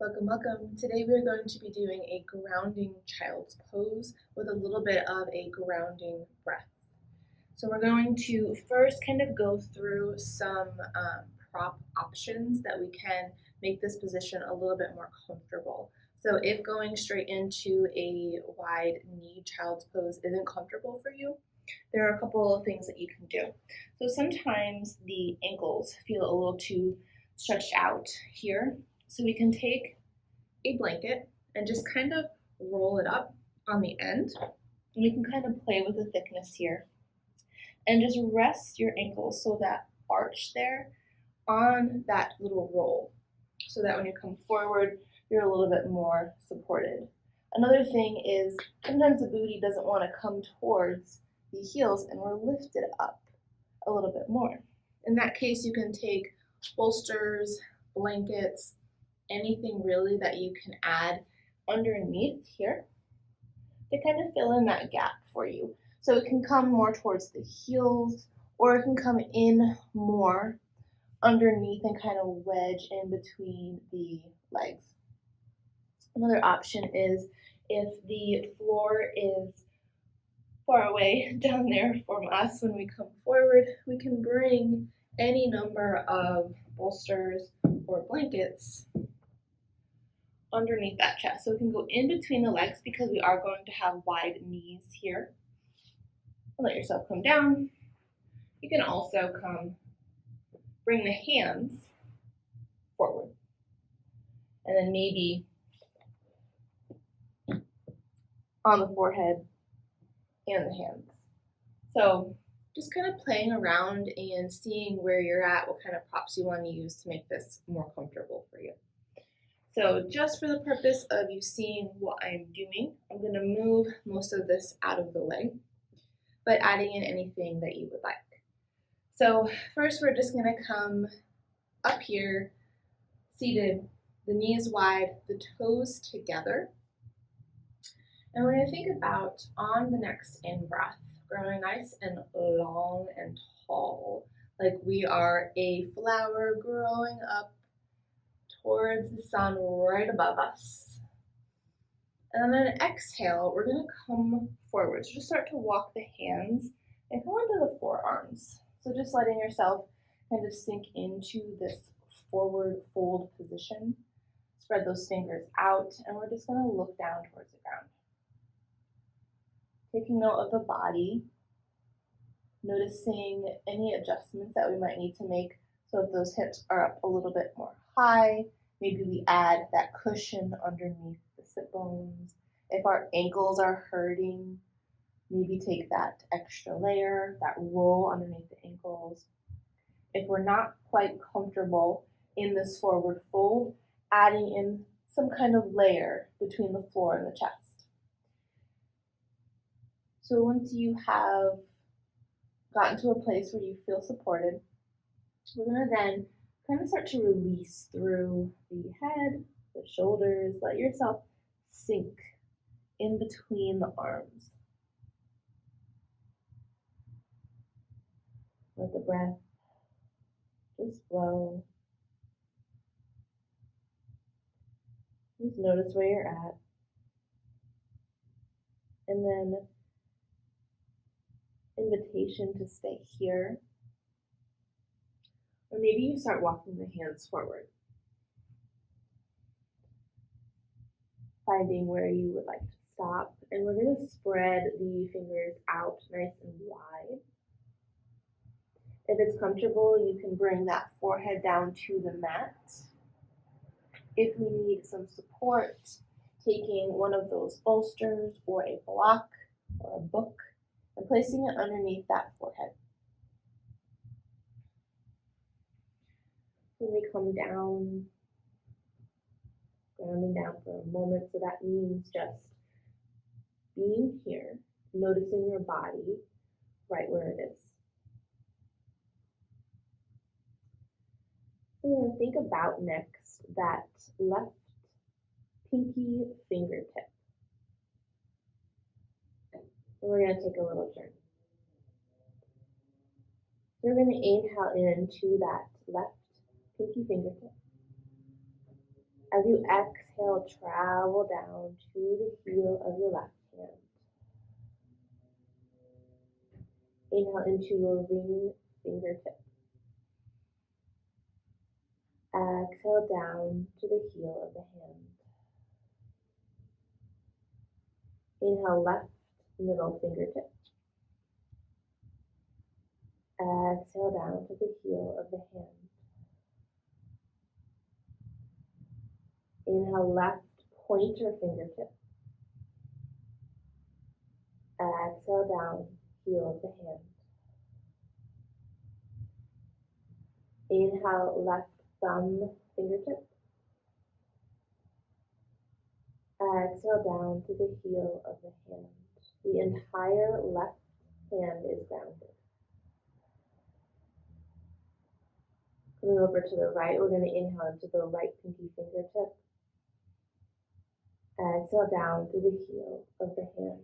Welcome, welcome. Today we are going to be doing a grounding child's pose with a little bit of a grounding breath. So we're going to first kind of go through some prop options that we can make this position a little bit more comfortable. So if going straight into a wide knee child's pose isn't comfortable for you, there are a couple of things that you can do. So sometimes the ankles feel a little too stretched out here. So we can take a blanket and just kind of roll it up on the end. And we can kind of play with the thickness here. And just rest your ankles so that arch there on that little roll. So that when you come forward, you're a little bit more supported. Another thing is sometimes the booty doesn't want to come towards the heels and we're lifted up a little bit more. In that case, you can take bolsters, blankets, anything really that you can add underneath here to kind of fill in that gap for you. So it can come more towards the heels or it can come in more underneath and kind of wedge in between the legs. Another option is if the floor is far away down there from us when we come forward, we can bring any number of bolsters or blankets underneath that chest. So we can go in between the legs because we are going to have wide knees here. And let yourself come down. You can also bring the hands forward. And then maybe on the forehead and the hands. So just kind of playing around and seeing where you're at, what kind of props you want to use to make this more comfortable for you. So just for the purpose of you seeing what I'm doing, I'm going to move most of this out of the way, but adding in anything that you would like. So first we're just going to come up here, seated, the knees wide, the toes together. And we're going to think about on the next in-breath, growing nice and long and tall, like we are a flower growing up towards the sun right above us. And then exhale, we're going to come forward. So just start to walk the hands and come onto the forearms. So just letting yourself kind of sink into this forward fold position. Spread those fingers out, and we're just going to look down towards the ground. Taking note of the body, noticing any adjustments that we might need to make. So if those hips are up a little bit more high, maybe we add that cushion underneath the sit bones. If our ankles are hurting, maybe take that extra layer, that roll underneath the ankles. If we're not quite comfortable in this forward fold, adding in some kind of layer between the floor and the chest. So once you have gotten to a place where you feel supported, we're going to then kind of start to release through the head, the shoulders. Let yourself sink in between the arms. Let the breath just flow. Just notice where you're at. And then invitation to stay here. Or maybe you start walking the hands forward. Finding where you would like to stop. And we're going to spread the fingers out nice and wide. If it's comfortable, you can bring that forehead down to the mat. If we need some support, taking one of those bolsters or a block or a book and placing it underneath that forehead. When we come down, grounding down for a moment, so that means just being here, noticing your body right where it is. We're going to think about next that left pinky fingertip. And we're going to take a little journey. So we're going to inhale into that left pinky fingertip. As As you exhale, travel down to the heel of your left hand. Inhale into your ring fingertip. Exhale down to the heel of the hand. Inhale, left middle fingertip. Exhale down to the heel of the hand. Inhale, left pointer fingertip. Exhale down, heel of the hand. Inhale, left thumb fingertip. Exhale down to the heel of the hand. The entire left hand is grounded. Coming over to the right, we're going to inhale into the right pinky fingertip. Exhale down to the heel of the hand.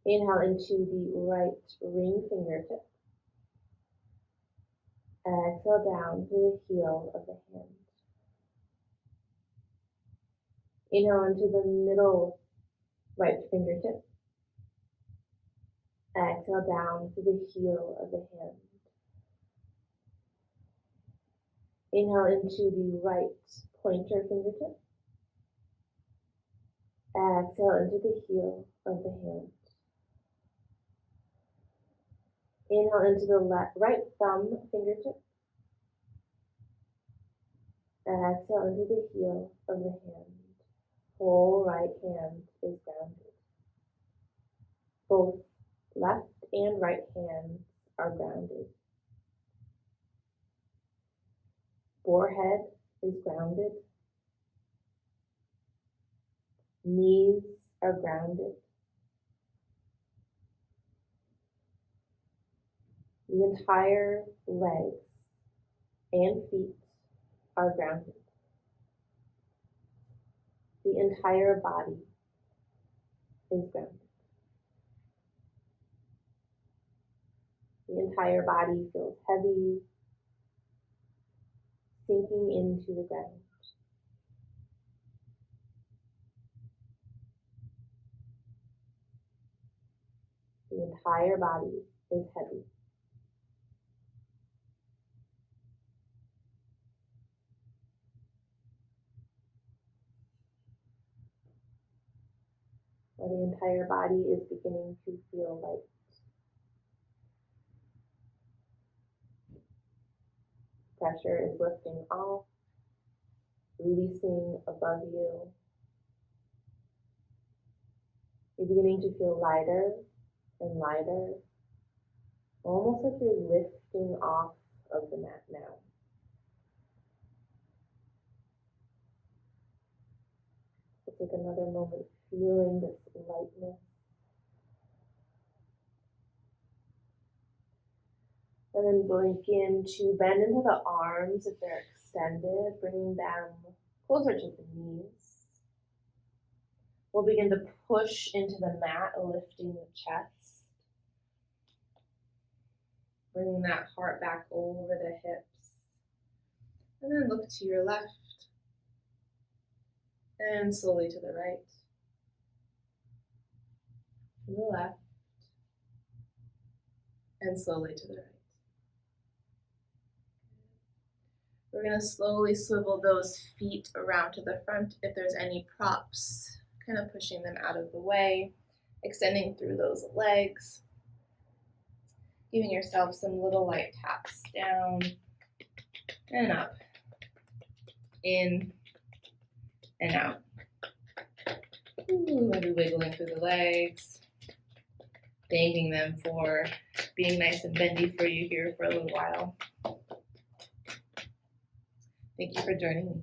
Inhale into the right ring fingertip. Exhale down to the heel of the hand. Inhale into the middle right fingertip. Exhale down to the heel of the hand. Inhale into the right pointer fingertip. Exhale into the heel of the hand. Inhale into the right thumb fingertip. Exhale into the heel of the hand. Whole right hand is grounded. Both left and right hands are grounded. Forehead is grounded. Knees are grounded. The entire legs and feet are grounded. The entire body is grounded. The entire body feels heavy, sinking into the ground. The entire body is heavy. The entire body is beginning to feel light. Pressure is lifting off, releasing above you. You're beginning to feel lighter and lighter, almost like you're lifting off of the mat now. So take another moment feeling this lightness. And then begin to bend into the arms if they're extended, bringing them closer to the knees. We'll begin to push into the mat, lifting the chest. Bringing that heart back over the hips. And then look to your left. And slowly to the right. To the left. And slowly to the right. We're going to slowly swivel those feet around to the front. If there's any props, kind of pushing them out of the way, extending through those legs, giving yourself some little light taps down and up, in and out. Maybe wiggling through the legs, thanking them for being nice and bendy for you here for a little while. Thank you for joining me.